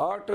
8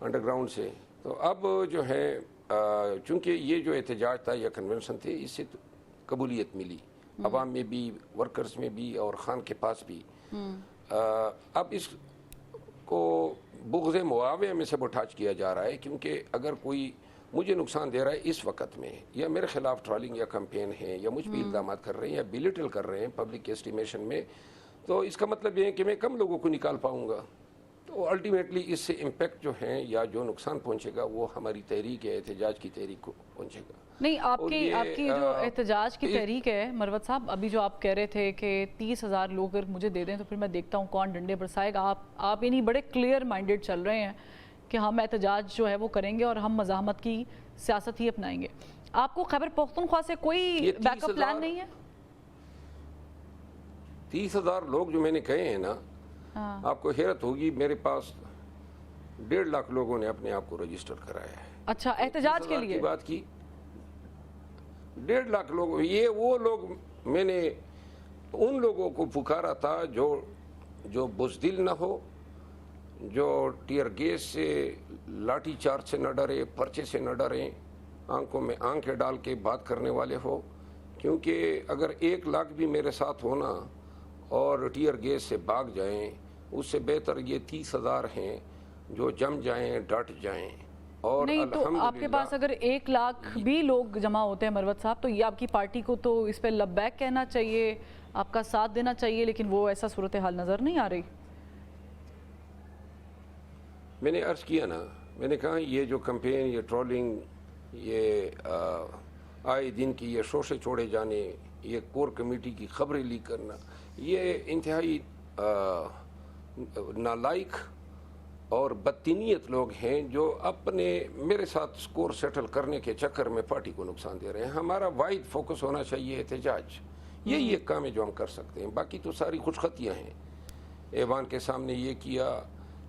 under ground سے. تو اب جو ہے چونکہ یہ جو احتجاج تھا یا کنونشن تھے اس سے قبولیت ملی عوام میں بھی, ورکرز میں بھی اور خان کے پاس بھی. اب اس کو بغض معاویہ میں سے اٹیچ کیا جا رہا ہے, کیونکہ اگر کوئی مجھے نقصان دے رہا ہے اس وقت میں یا میرے خلاف ٹرالنگ یا کمپین ہے یا مجھ پہ الزامات کر رہے ہیں یا بیلیٹل کر رہے ہیں پبلک اسٹیمیشن میں, تو اس کا مطلب یہ ہے کہ میں کم لوگوں کو نکال پاؤں گا. تو الٹیمیٹلی اس سے امپیکٹ جو ہیں یا جو نقصان پہنچے گا وہ ہماری تحریک ہے, احتجاج کی تحریک کو پہنچے گا. نہیں, آپ کی جو احتجاج کی تحریک ہے مروت صاحب, ابھی جو آپ کہہ رہے تھے کہ 30,000 لوگ اگر مجھے دے دیں تو پھر میں دیکھتا ہوں کون ڈنڈے برسائے گا, آپ یعنی بڑے کلیئر مائنڈیڈ چل رہے ہیں کہ ہم احتجاج جو ہے وہ کریں گے اور ہم مزاحمت کی سیاست ہی اپنائیں گے. آپ کو خیبر پختونخوا سے کوئی بیک اپ پلان نہیں ہے؟ 30,000 لوگ جو میں نے کہے ہیں نا, آپ کو حیرت ہوگی, میرے پاس 1.5 لاکھ لوگوں نے اپنے آپ کو رجسٹر کرایا ہے. اچھا, احتجاج کے لیے بات کی 1.5 لاکھ لوگ, یہ وہ لوگ میں نے ان لوگوں کو پکارا تھا جو بزدل نہ ہو, جو ٹیئر گیس سے, لاٹھی چارج سے نہ ڈرے, پرچے سے نہ ڈریں, آنکھوں میں آنکھیں ڈال کے بات کرنے والے ہو. کیونکہ اگر 1 لاکھ بھی میرے ساتھ ہونا اور ٹیئر گیس سے بھاگ جائیں, اس سے بہتر یہ 30,000 ہیں جو جم جائیں, ڈٹ جائیں. اور نہیں تو آپ کے پاس اگر 1 لاکھ بھی لوگ جمع ہوتے ہیں مروت صاحب, تو یہ آپ کی پارٹی کو تو اس پہ لبیک کہنا چاہیے, آپ کا ساتھ دینا چاہیے, لیکن وہ ایسا صورتحال نظر نہیں آ رہی. میں نے عرض کیا نا, میں نے کہا یہ جو کمپین, یہ ٹرولنگ, یہ آئے دن کی یہ شوشے چھوڑے جانے, یہ کور کمیٹی کی خبریں لیک کرنا, یہ انتہائی نالائق اور بدتینیت لوگ ہیں جو اپنے میرے ساتھ سکور سیٹل کرنے کے چکر میں پارٹی کو نقصان دے رہے ہیں. ہمارا واحد فوکس ہونا چاہیے احتجاج, یہی ایک کام ہے جو ہم کر سکتے ہیں. باقی تو ساری خوشخطیاں ہیں, ایوان کے سامنے یہ کیا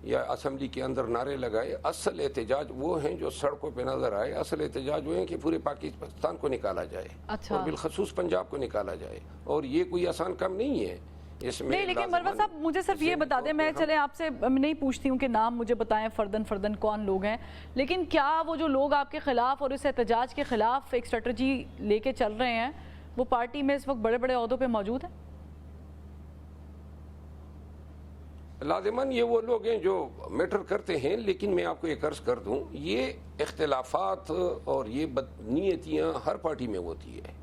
یا اسمبلی کے اندر نعرے لگائے. اصل احتجاج وہ ہیں جو سڑکوں پہ نظر آئے, اصل احتجاج وہ ہیں کہ پورے پاکستان کو نکالا جائے اور بالخصوص پنجاب کو نکالا جائے, اور یہ کوئی آسان کام نہیں ہے. نہیں, لیکن مروت صاحب مجھے صرف یہ بتا دیں, میں چلے آپ سے نہیں پوچھتی ہوں کہ نام مجھے بتائیں فردن کون لوگ ہیں, لیکن کیا وہ جو لوگ آپ کے خلاف اور اس احتجاج کے خلاف ایک اسٹریٹجی لے کے چل رہے ہیں وہ پارٹی میں اس وقت بڑے بڑے عہدوں پہ موجود ہیں؟ لازماً یہ وہ لوگ ہیں جو میٹر کرتے ہیں, لیکن میں آپ کو ایک عرض کر دوں, یہ اختلافات اور یہ بدنیتیاں ہر پارٹی میں ہوتی ہے.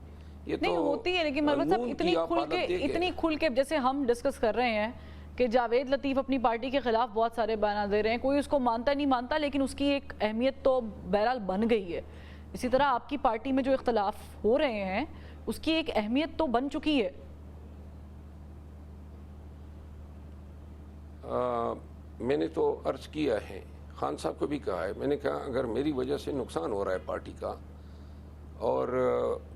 نہیں ہوتی ہے, لیکن مروت صاحب اتنی کھل کے جیسے ہم ڈسکس کر رہے ہیں کہ جاوید لطیف اپنی پارٹی کے خلاف بہت سارے بیانات دے رہے ہیں, کوئی اس کو مانتا نہیں مانتا, لیکن اس کی ایک اہمیت تو بہرحال بن گئی ہے. اسی طرح آپ کی پارٹی میں جو اختلاف ہو رہے ہیں اس کی ایک اہمیت تو بن چکی ہے. میں نے تو عرض کیا ہے, خان صاحب کو بھی کہا ہے, میں نے کہا اگر میری وجہ سے نقصان ہو رہا ہے پارٹی کا اور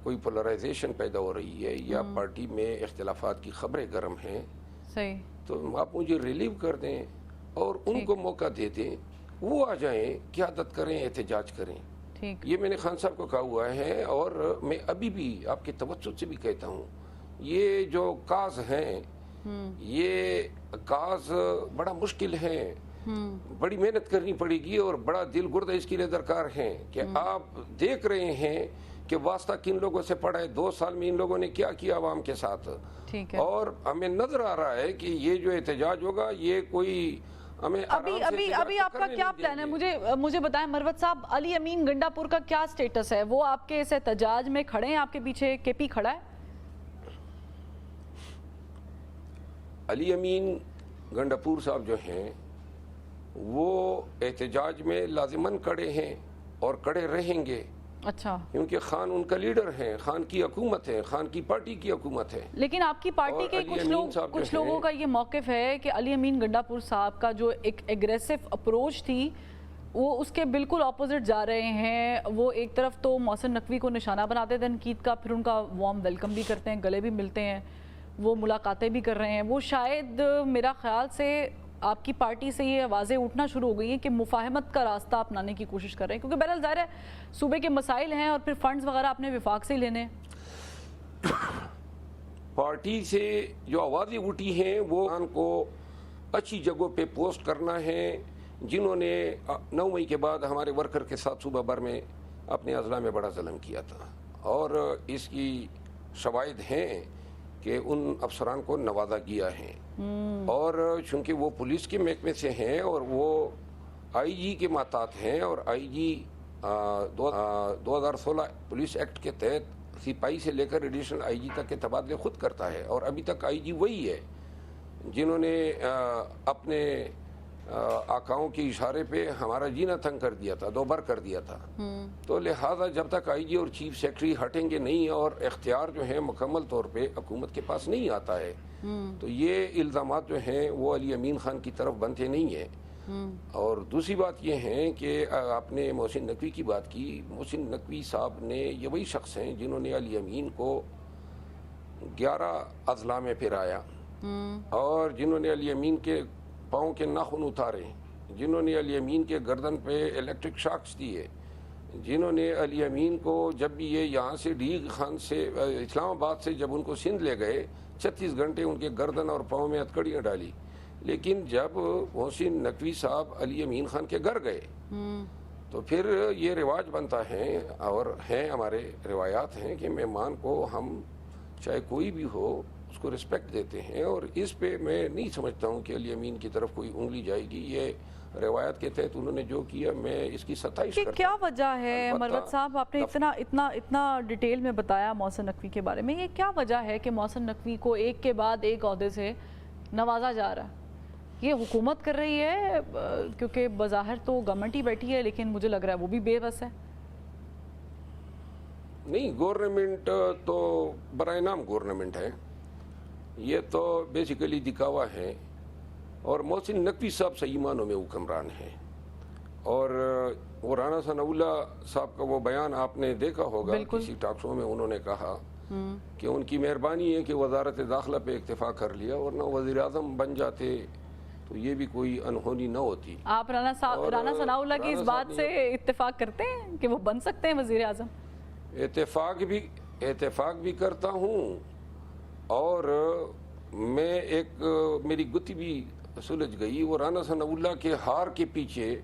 کوئی پولرائزیشن پیدا ہو رہی ہے یا پارٹی میں اختلافات کی خبریں گرم ہیں, صحیح, تو آپ مجھے ریلیو کر دیں اور ان کو موقع دے دیں, وہ آ جائیں, قیادت کریں, احتجاج کریں. یہ میں نے خان صاحب کو کہا ہوا ہے, اور میں ابھی بھی آپ کے توسط سے بھی کہتا ہوں, یہ جو کاز ہیں یہ کاز بڑا مشکل ہے, بڑی محنت کرنی پڑے گی اور بڑا دل گردہ اس کے لیے درکار ہے کہ آپ دیکھ رہے ہیں کہ واسطہ کن لوگوں سے پڑا ہے, 2 سال میں ان لوگوں نے کیا کیا عوام کے ساتھ, اور ہمیں نظر آ رہا ہے کہ یہ جو احتجاج ہوگا یہ کوئی ہمیں ابھی آپ کا کیا پلان ہے؟ مجھے بتائیں مروت صاحب, علی امین گنڈا پور کا کیا سٹیٹس ہے؟ وہ آپ کے اس احتجاج میں کھڑے ہیں, آپ کے پیچھے کے پی کھڑا ہے؟ علی امین گنڈا پور صاحب جو ہیں وہ احتجاج میں لازماً کڑے ہیں اور کڑے رہیں گے. اچھا, کیونکہ خان ان کا لیڈر ہیں, خان کی حکومت ہے, خان کی پارٹی کی حکومت ہے. لیکن آپ کی پارٹی کے کچھ لوگوں کا یہ موقف ہے کہ علی امین گنڈا پور صاحب کا جو ایک ایگریسو اپروچ تھی وہ اس کے بالکل اپوزٹ جا رہے ہیں. وہ ایک طرف تو محسن نقوی کو نشانہ بناتے تھے تنقید کا, پھر ان کا وارم ویلکم بھی کرتے ہیں, گلے بھی ملتے ہیں, وہ ملاقاتیں بھی کر رہے ہیں. وہ شاید میرا خیال سے آپ کی پارٹی سے یہ آوازیں اٹھنا شروع ہو گئی ہیں کہ مفاہمت کا راستہ اپنانے کی کوشش کر رہے ہیں, کیونکہ بہرحال ظاہر ہے صوبے کے مسائل ہیں اور پھر فنڈز وغیرہ آپ نے وفاق سے ہی لینے. پارٹی سے جو آوازیں اٹھی ہیں وہ ان کو اچھی جگہوں پہ پوسٹ کرنا ہے جنہوں نے 9 مئی کے بعد ہمارے ورکر کے ساتھ صوبہ بھر میں اپنے اضلاع میں بڑا ظلم کیا تھا، اور اس کی شواہد ہیں کہ ان افسران کو نوازا گیا ہے، اور چونکہ وہ پولیس کے محکمے سے ہیں اور وہ آئی جی کے ماتحت ہیں، اور آئی جی 2016 پولیس ایکٹ کے تحت سپاہی سے لے کر ایڈیشنل آئی جی تک کے تبادلے خود کرتا ہے، اور ابھی تک آئی جی وہی ہے جنہوں نے اپنے آقاؤں کے اشارے پہ ہمارا جینا تنگ کر دیا تھا، دوبار کر دیا تھا۔ تو لہٰذا جب تک آئی جی اور چیف سیکرٹری ہٹیں گے نہیں اور اختیار جو ہے مکمل طور پہ حکومت کے پاس نہیں آتا ہے، تو یہ الزامات جو ہیں وہ علی امین خان کی طرف بنتے نہیں ہیں۔ اور دوسری بات یہ ہے کہ آپ نے محسن نقوی کی بات کی، محسن نقوی صاحب نے یہ وہی شخص ہیں جنہوں نے علی امین کو 11 اضلاع میں پھرایا، اور جنہوں نے علی امین کے پاؤں کے ناخن اتارے، جنہوں نے علی امین کے گردن پہ الیکٹرک شاکس دیے، جنہوں نے علی امین کو جب بھی یہ یہاں سے ڈیگ خان سے اسلام آباد سے جب ان کو سندھ لے گئے 36 گھنٹے ان کے گردن اور پاؤں میں ہتھکڑیاں ڈالی، لیکن جب محسن نقوی صاحب علی امین خان کے گھر گئے تو پھر یہ رواج بنتا ہے اور ہیں ہمارے روایات ہیں کہ مہمان کو ہم چاہے کوئی بھی ہو اس کو رسپیکٹ دیتے ہیں، اور اس پہ میں نہیں سمجھتا ہوں کہ علی امین کی طرف کوئی انگلی جائے گی۔ یہ روایات کے تحت انہوں نے جو کیا میں اس کی ستائش کرتا ہوں۔ کیا وجہ ہے مروت صاحب، آپ نے اتنا ڈیٹیل میں بتایا محسن نقوی کے بارے میں، یہ کیا وجہ ہے کہ محسن نقوی کو ایک کے بعد ایک عہدے سے نوازا جا رہا ہے؟ یہ حکومت کر رہی ہے کیونکہ بظاہر تو گورنمنٹ ہی بیٹھی ہے، لیکن مجھے لگ رہا ہے وہ بھی بے بس ہے۔ نہیں، گورنمنٹ تو برائے نام گورنمنٹ ہے، یہ تو بیسیکلی دکھاوا ہے، اور محسن نقوی صاحب صحیح معنوں میں حکمران ہیں، اور وہ رانا ثناء اللہ صاحب کا وہ بیان آپ نے دیکھا ہوگا کسی ٹاک شو میں، انہوں نے کہا کہ ان کی مہربانی ہے کہ وزارت داخلہ پہ اکتفا کر لیا، ورنہ وزیر اعظم بن جاتے تو یہ بھی کوئی انہونی نہ ہوتی۔ آپ رانا ثناء اللہ کی اس بات سے اتفاق کرتے ہیں کہ وہ بن سکتے ہیں وزیر اعظم؟ اتفاق بھی کرتا ہوں، اور میں میری گتی بھی سلجھ گئی، وہ رانا ثناء اللہ کے ہار کے پیچھے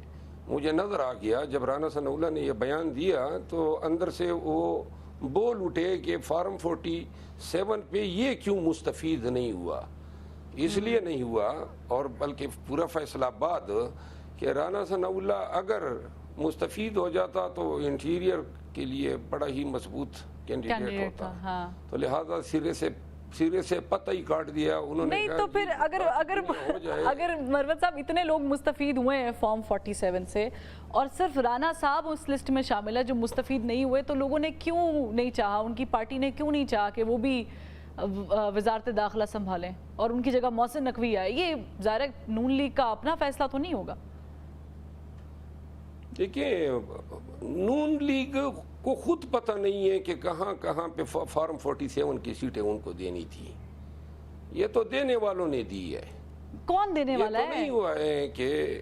مجھے نظر آ گیا جب رانا ثناء اللہ نے یہ بیان دیا تو اندر سے وہ بول اٹھے کہ فارم 47 پہ یہ کیوں مستفید نہیں ہوا، اس لیے نہیں ہوا، اور بلکہ پورا فیصلہ آباد کہ رانا ثناء اللہ اگر مستفید ہو جاتا تو انٹیریئر کے لیے بڑا ہی مضبوط کینڈیڈیٹ ہوتا، تو لہذا سرے سے پتہ ہی کاٹ دیا انہوں نے۔ نہیں تو پھر اگر مروت صاحب اتنے لوگ مستفید ہوئے ہیں فارم 47 سے اور صرف رانا صاحب اس لسٹ میں شامل ہے جو مستفید نہیں ہوئے، تو لوگوں نے کیوں نہیں چاہا، ان کی پارٹی نے کیوں نہیں چاہا کہ وہ بھی وزارت داخلہ سنبھالیں اور ان کی جگہ محسن نقوی آئے؟ یہ ظاہر ہے نون لیگ کا اپنا فیصلہ تو نہیں ہوگا۔ دیکھیں، نون لیگ کو خود پتہ نہیں ہے کہ کہاں کہاں پہ فارم 47 کی سیٹیں ان کو دینی تھی، یہ تو دینے والوں نے دی ہے۔ کون دینے والا ہے؟ یہ تو نہیں ہوا ہے کہ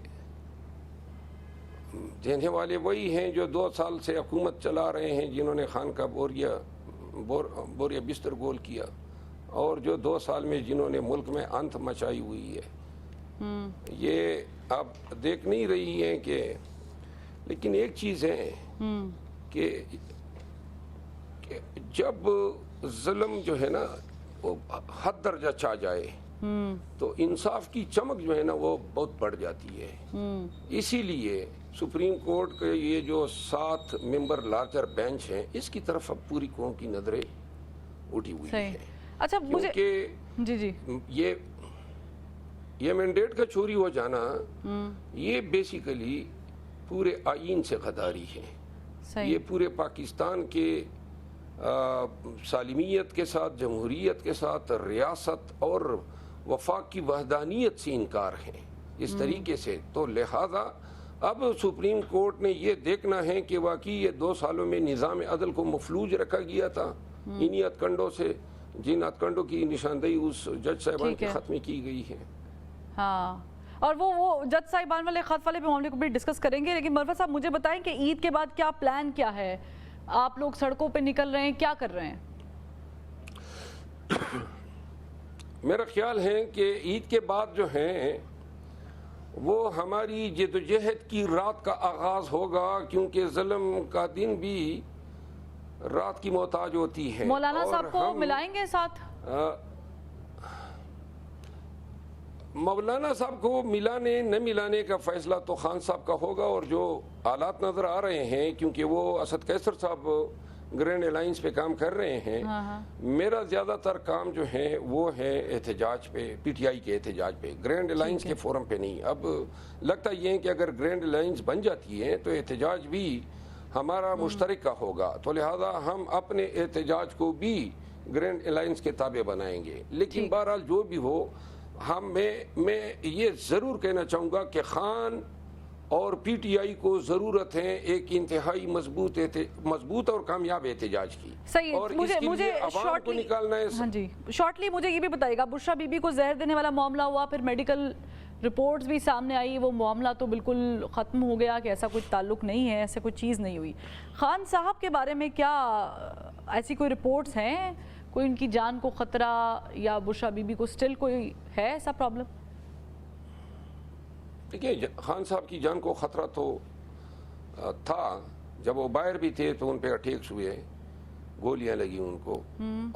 دینے والے وہی ہیں جو 2 سال سے حکومت چلا رہے ہیں، جنہوں نے خان کا بوریا بستر گول کیا، اور جو 2 سال میں جنہوں نے ملک میں انت مچائی ہوئی ہے۔ یہ آپ دیکھ نہیں رہی ہیں کہ، لیکن ایک چیز ہے کہ جب ظلم جو ہے نا وہ حد درجہ چاہ جائے تو انصاف کی چمک جو ہے نا وہ بہت بڑھ جاتی ہے۔ اسی لیے سپریم کورٹ کے یہ جو 7 ممبر لارجر بینچ ہیں، اس کی طرف اب پوری قوم کی نظریں اٹھی ہوئی ہیں، اچھا مجھے کیونکہ یہ مینڈیٹ کا چوری ہو جانا یہ بیسیکلی پورے آئین سے غداری ہے، یہ پورے پاکستان کے سالمیت کے ساتھ، جمہوریت کے ساتھ، ریاست اور وفاق کی وحدانیت سے انکار ہے اس طریقے سے۔ تو لہذا اب سپریم کورٹ نے یہ دیکھنا ہے کہ واقعی یہ 2 سالوں میں نظام عدل کو مفلوج رکھا گیا تھا انہی ہتھکنڈوں سے، جن ہتھکنڈوں کی نشاندہی اس جج صاحبان کے خط میں کی گئی ہے۔ ہاں، اور وہ جج صاحبان والے خط والے معاملے کو بھی ڈسکس کریں گے، لیکن مروت صاحب مجھے بتائیں کہ عید کے بعد کیا پلان کیا ہے؟ آپ لوگ سڑکوں پہ نکل رہے ہیں، کیا کر رہے ہیں؟ میرا خیال ہے کہ عید کے بعد جو ہیں وہ ہماری جدوجہد کی رات کا آغاز ہوگا، کیونکہ ظلم کا دن بھی رات کی محتاج ہوتی ہے۔ مولانا اور صاحب کو ہم ملائیں گے ساتھ؟ مولانا صاحب کو ملانے نہ ملانے کا فیصلہ تو خان صاحب کا ہوگا، اور جو حالات نظر آ رہے ہیں، کیونکہ وہ اسد قیصر صاحب گرینڈ الائنس پہ کام کر رہے ہیں، میرا زیادہ تر کام جو ہے وہ ہے احتجاج پہ، پی ٹی آئی کے احتجاج پہ، گرینڈ الائنس کے فورم پہ نہیں۔ اب لگتا یہ ہے کہ اگر گرینڈ الائنس بن جاتی ہے تو احتجاج بھی ہمارا مشترک کا ہوگا، تو لہذا ہم اپنے احتجاج کو بھی گرینڈ الائنس کے تابع بنائیں گے۔ لیکن بہرحال جو بھی ہو، میں یہ ضرور کہنا چاہوں گا کہ خان اور پی ٹی آئی کو ضرورت ہے ایک انتہائی مضبوط اور کامیاب احتجاج کی، صحیح اور اس کے لیے عوام کو نکالنا ہے۔ ہاں جی، شارٹلی مجھے یہ بھی بتائیے گا، بشرا بی بی کو زہر دینے والا معاملہ ہوا، پھر میڈیکل رپورٹس بھی سامنے آئی، وہ معاملہ تو بالکل ختم ہو گیا کہ ایسا کوئی تعلق نہیں ہے، ایسا کوئی چیز نہیں ہوئی۔ خان صاحب کے بارے میں کیا ایسی کوئی رپورٹس ہیں، کوئی ان کی جان کو خطرہ، یا بشرا بی بی کو سٹل کوئی ہے ایسا پرابلم؟ دیکھیے، خان صاحب کی جان کو خطرہ تو تھا، جب وہ باہر بھی تھے تو ان پہ اٹیکس ہوئے، گولیاں لگی ان کو،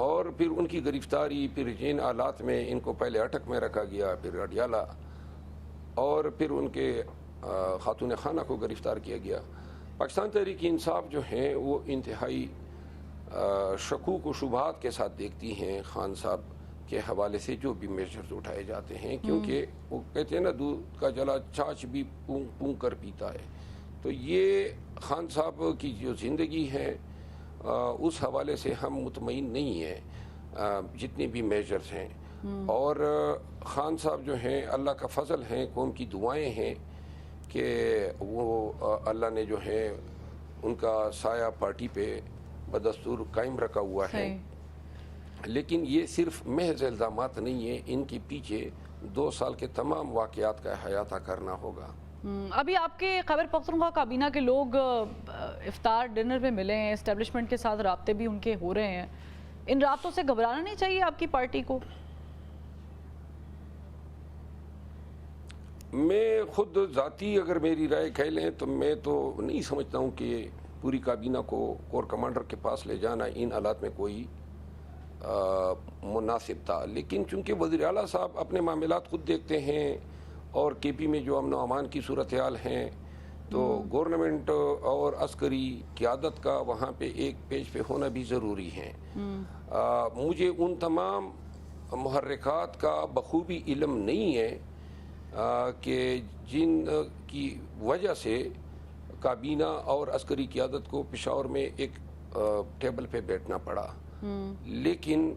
اور پھر ان کی گرفتاری، پھر جن حالات میں ان کو پہلے اٹک میں رکھا گیا، پھر اڈیالہ، اور پھر ان کے خاتون خانہ کو گرفتار کیا گیا۔ پاکستان تحریک انصاف جو ہیں وہ انتہائی شکوک و شبہات کے ساتھ دیکھتی ہیں خان صاحب کے حوالے سے جو بھی میجرز اٹھائے جاتے ہیں، کیونکہ وہ کہتے ہیں نا، دودھ کا جلا چھاچھ بھی پونگ کر پیتا ہے۔ تو یہ خان صاحب کی جو زندگی ہے اس حوالے سے ہم مطمئن نہیں ہیں، جتنے بھی میجرز ہیں۔ اور خان صاحب جو ہیں، اللہ کا فضل ہیں، قوم کی دعائیں ہیں کہ وہ اللہ نے جو ہے ان کا سایہ پارٹی پہ بدستور قائم رکھا ہوا ہے۔ لیکن یہ صرف محض الزامات نہیں ہیں، ان کے پیچھے 2 سال کے تمام واقعات کا احاطہ کرنا ہوگا۔ ابھی آپ کے خیبر پختونخوا کابینہ کے لوگ افطار ڈنر پہ ملے ہیں، اسٹیبلشمنٹ کے ساتھ رابطے بھی ان کے ہو رہے ہیں، ان رابطوں سے گھبرانا نہیں چاہیے آپ کی پارٹی کو؟ میں خود ذاتی اگر میری رائے کہہ لیں تو میں تو نہیں سمجھتا ہوں کہ پوری کابینہ کو کور کمانڈر کے پاس لے جانا ان حالات میں کوئی مناسب تھا۔ لیکن چونکہ وزیر اعلیٰ صاحب اپنے معاملات خود دیکھتے ہیں، اور کے پی میں جو امن و امان کی صورتحال ہیں، تو گورنمنٹ اور عسکری قیادت کا وہاں پہ ایک پیج پہ ہونا بھی ضروری ہے۔ مجھے ان تمام محرکات کا بخوبی علم نہیں ہے کہ جن کی وجہ سے کابینہ اور عسکری قیادت کو پشاور میں ایک ٹیبل پہ بیٹھنا پڑا، لیکن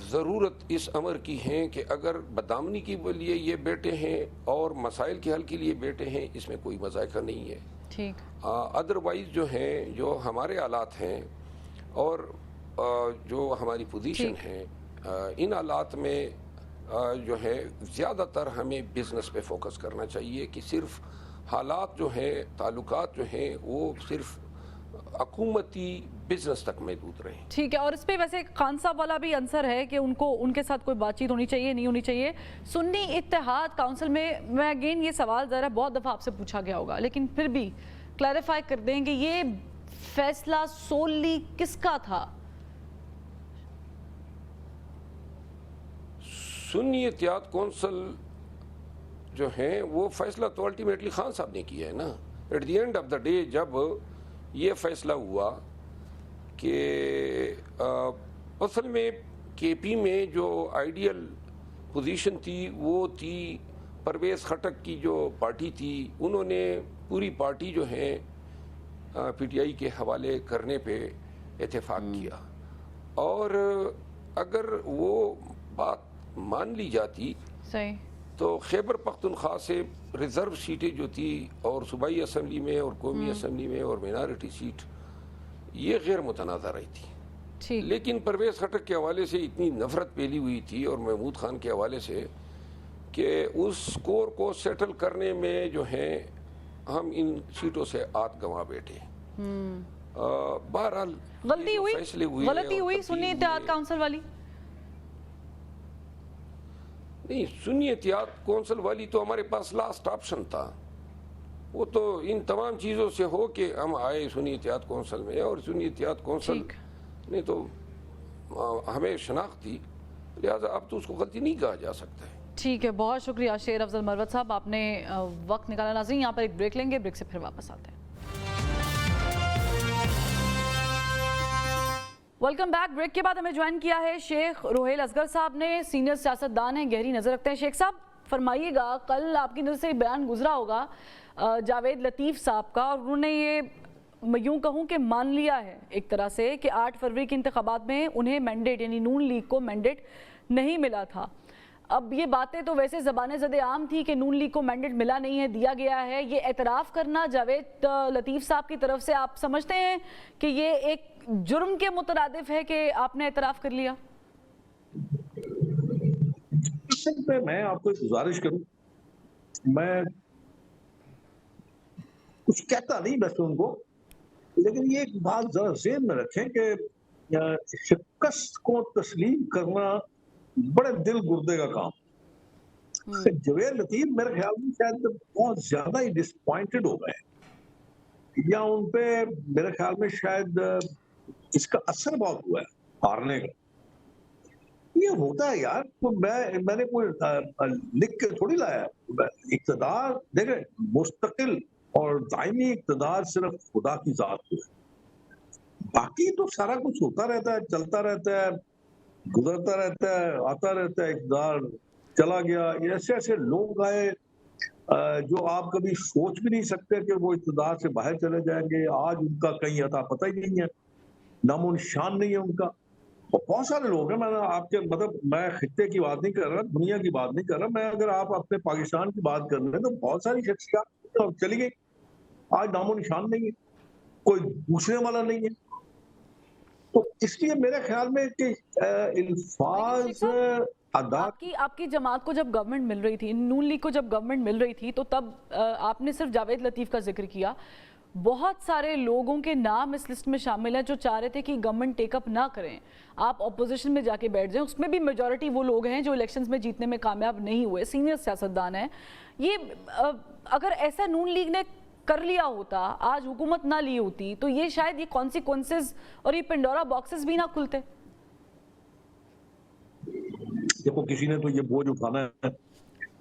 ضرورت اس امر کی ہے کہ اگر بدامنی کے لیے یہ بیٹھے ہیں اور مسائل کے حل کے لیے بیٹھے ہیں، اس میں کوئی مذائقہ نہیں ہے۔ ٹھیک، ادروائز جو ہیں، جو ہمارے حالات ہیں اور جو ہماری پوزیشن ہے، ان حالات میں جو ہے زیادہ تر ہمیں بزنس پہ فوکس کرنا چاہیے، کہ صرف حالات جو ہیں، تعلقات جو ہیں، وہ صرف حکومتی بزنس تک محدود رہیں۔ ٹھیک ہے، اور اس پہ ویسے خان صاحب والا بھی آنسر ہے کہ ان کے ساتھ کوئی بات چیت ہونی چاہیے، نہیں ہونی چاہیے۔ سنی اتحاد کونسل میں اگین یہ سوال ذرا بہت دفعہ آپ سے پوچھا گیا ہوگا، لیکن پھر بھی کلیریفائی کر دیں کہ یہ فیصلہ سوللی کس کا تھا؟ سنی اتحاد کونسل جو ہیں وہ فیصلہ تو الٹیمیٹلی خان صاحب نے کیا ہے نا۔ At the end of the day جب یہ فیصلہ ہوا کہ اصل میں کے پی میں جو آئیڈیل پوزیشن تھی وہ تھی پرویز خٹک کی جو پارٹی تھی، انہوں نے پوری پارٹی جو ہے پی ٹی آئی کے حوالے کرنے پہ اتفاق کیا، اور اگر وہ بات مان لی جاتی صحیح، تو خیبر پختونخوا سے ریزرو سیٹیں جو تھی، اور صوبائی اسمبلی میں اور قومی اسمبلی میں اور مینارٹی سیٹ، یہ غیر متنازع رہی تھی۔ لیکن پرویز خٹک کے حوالے سے اتنی نفرت پھیلی ہوئی تھی، اور محمود خان کے حوالے سے، کہ اس اسکور کو سیٹل کرنے میں جو ہے ہم ان سیٹوں سے آت گنوا بیٹھے۔ بہرحال غلطی ہوئی سنی اتحاد کونسل والی۔ نہیں، سنی اتحاد کونسل والی تو ہمارے پاس لاسٹ آپشن تھا. وہ تو ان تمام چیزوں سے ہو کے ہم آئے سنی اتحاد کونسل میں، اور سنی اتحاد کونسل ٹھیک. نے تو ہمیں شناخت تھی، لہٰذا اب تو اس کو غلطی نہیں کہا جا سکتا ہے. ٹھیک ہے، بہت شکریہ شیر افضل مروت صاحب، آپ نے وقت نکالا. ناظرین یہاں پر ایک بریک لیں گے، بریک سے پھر واپس آتے ہیں. Welcome back. بریک کے بعد ہمیں جوائن کیا ہے شیخ روہیل اصغر صاحب نے، سینئر سیاستدان ہیں، گہری نظر رکھتے ہیں. شیخ صاحب فرمائیے گا، کل آپ کی نظر سے بیان گزرا ہوگا جاوید لطیف صاحب کا، اور انہوں نے یہ یوں کہوں کہ مان لیا ہے ایک طرح سے کہ 8 فروری کے انتخابات میں انہیں مینڈیٹ یعنی نون لیگ کو مینڈیٹ نہیں ملا تھا. اب یہ باتیں تو ویسے زبان زد عام تھی کہ نون لیگ کو مینڈیٹ ملا نہیں ہے، دیا گیا ہے. یہ اعتراف کرنا جاوید لطیف صاحب کی طرف سے، آپ سمجھتے ہیں کہ یہ ایک جرم کے مترادف ہے کہ آپ نے اعتراف کر لیا؟ اصل پہ میں آپ کو ایک گزارش کروں، میں کچھ کہتا نہیں بس ان کو، لیکن یہ ایک بات ذرا ذہن میں رکھیں کہ شکست کو تسلیم کرنا بڑے دل گردے کا کام. جاوید لطیف میرے خیال میں شاید بہت زیادہ ہی ڈسپوائنٹڈ ہو گئے، یا ان پہ میرے خیال میں شاید اس کا اثر بہت ہوا ہے ہارنے کا. یہ ہوتا ہے یار، میں نے کوئی لکھ کے تھوڑی لایا. اقتدار دیکھیں، مستقل اور دائمی اقتدار صرف خدا کی ذات کو ہے. باقی تو سارا کچھ ہوتا رہتا ہے، چلتا رہتا ہے، گزرتا رہتا ہے، آتا رہتا ہے. اقتدار چلا گیا، ایسے ایسے لوگ آئے جو آپ کبھی سوچ بھی نہیں سکتے کہ وہ اقتدار سے باہر چلے جائیں گے. آج ان کا کہیں اتا پتہ ہی نہیں ہے، نام و نشان نہیں ہے ان کا. بہت سارے لوگ ہیں، میں آپ کے مطلب میں خطے کی بات نہیں کر رہا، دنیا کی بات نہیں کر رہا، میں اگر آپ اپنے پاکستان کی بات کر رہے ہیں تو بہت ساری شخصیات چلی گئی، آج نام و نشان نہیں ہے، کوئی پوچھنے والا نہیں ہے. تو اس لیے میرے خیال میں کہ الفاظ ادا آپ کی جماعت کو جب گورنمنٹ مل رہی تھی، نون لیگ کو جب گورنمنٹ مل رہی تھی، تو تب آپ نے صرف جاوید لطیف کا ذکر کیا. بہت سارے لوگوں کے نام اس لسٹ میں شامل ہیں جو چاہ رہے تھے کہ گورنمنٹ ٹیک اپ نہ کریں، آپ اپوزیشن میں جا کے بیٹھ جائیں. اس میں بھی میجورٹی وہ لوگ ہیں جو الیکشنز میں جیتنے میں کامیاب نہیں ہوئے، سینئر سیاستدان ہیں. یہ اگر ایسا نون لیگ نے کر لیا ہوتا، آج حکومت نہ لی ہوتی، تو یہ شاید یہ کانسیکوینسز اور یہ پنڈورا باکسز بھی نہ کھلتے. دیکھو، کسی نے تو یہ بوجھ اٹھانا ہے،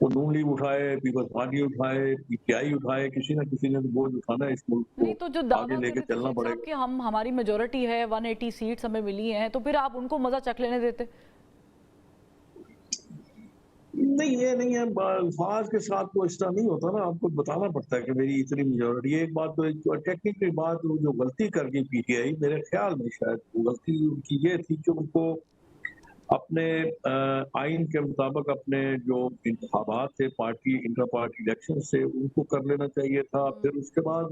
وہ نون لیگ اٹھائے، پیپلز پارٹی اٹھائے، پی ٹی آئی اٹھائے، کسی نہ کسی نے تو بوجھ اٹھانا ہے. اس ملک نہیں تو جو کو دعویٰ آگے لے کر کے رہے تھے چلنا شیخ پڑے صاحب گا. کہ ہماری میجورٹی ہے، 180 سیٹس ہمیں ملی ہیں، تو پھر آپ ان کو مزہ چکھ لینے دیتے. نہیں، یہ نہیں ہے، الفاظ کے ساتھ تو اس طرح نہیں ہوتا نا. آپ کو بتانا پڑتا ہے کہ میری اتنی میجورٹی. ایک بات تو ٹیکنیکلی بات جو غلطی کر گئی پی ٹی آئی، میرے خیال میں شاید غلطی ان کی یہ تھی کہ ان کو اپنے آئین کے مطابق اپنے جو انتخابات تھے پارٹی انٹر پارٹی الیکشن سے، ان کو کر لینا چاہیے تھا. پھر اس کے بعد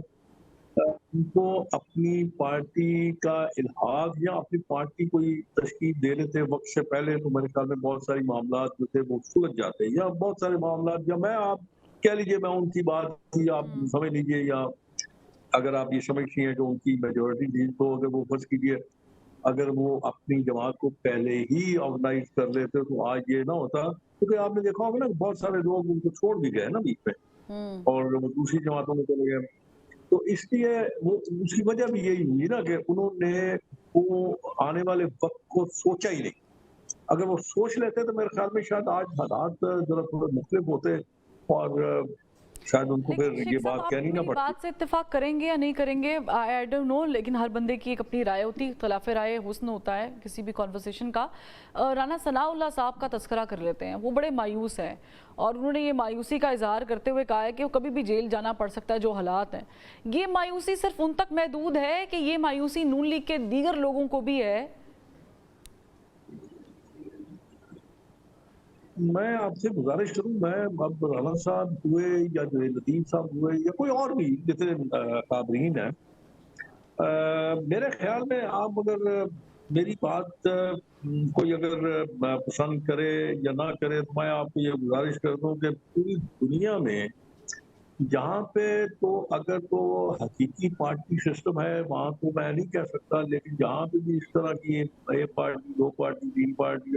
ان کو اپنی پارٹی کا الحاق یا اپنی پارٹی کوئی تشکیل دے لیتے وقت سے پہلے، تو میرے خیال میں بہت ساری معاملات جو تھے وہ سلجھ جاتے. یا بہت سارے معاملات، یا میں آپ کہہ لیجئے میں ان کی بات تھی، آپ سمجھ لیجئے، یا اگر آپ یہ سمجھتی ہیں کہ ان کی میجورٹی تھی، تو اگر وہ فرض کیجئے اگر وہ اپنی جماعت کو پہلے ہی آرگنائز کر لیتے تو آج یہ نہ ہوتا. کیونکہ آپ نے دیکھا ہوگا نا بہت سارے لوگ ان کو چھوڑ بھی گئے نا بیچ میں، اور وہ دوسری جماعتوں میں چلے گئے. تو اس لیے وہ اس کی وجہ بھی یہی ہوئی نا کہ انہوں نے وہ آنے والے وقت کو سوچا ہی نہیں. اگر وہ سوچ لیتے تو میرے خیال میں شاید آج حالات ذرا تھوڑے مختلف ہوتے، اور شاید ان کو لیکن پھر یہ شیخ صاحب بات آپ کہنی نہ میری پڑتی. بات سے اتفاق کریں گے یا نہیں کریں گے، آئی ڈونٹ نو، لیکن ہر بندے کی ایک اپنی رائے ہوتی ہے، اختلاف رائے حسن ہوتا ہے کسی بھی کانورسیشن کا. رانا ثناء اللہ صاحب کا تذکرہ کر لیتے ہیں. وہ بڑے مایوس ہیں، اور انہوں نے یہ مایوسی کا اظہار کرتے ہوئے کہا ہے کہ وہ کبھی بھی جیل جانا پڑ سکتا ہے جو حالات ہیں. یہ مایوسی صرف ان تک محدود ہے کہ یہ مایوسی نون لیگ کے دیگر لوگوں کو بھی ہے؟ میں آپ سے گزارش کروں، میں اب رانا صاحب ہوئے یا جو لطیف صاحب ہوئے یا کوئی اور بھی جتنے قابرین ہیں، میرے خیال میں آپ اگر میری بات کوئی اگر پسند کرے یا نہ کرے، تو میں آپ کو یہ گزارش کرتا ہوں کہ پوری دنیا میں جہاں پہ تو اگر تو حقیقی پارٹی سسٹم ہے وہاں تو میں نہیں کہہ سکتا، لیکن جہاں پہ بھی اس طرح کی ایک پارٹی، دو پارٹی، تین پارٹی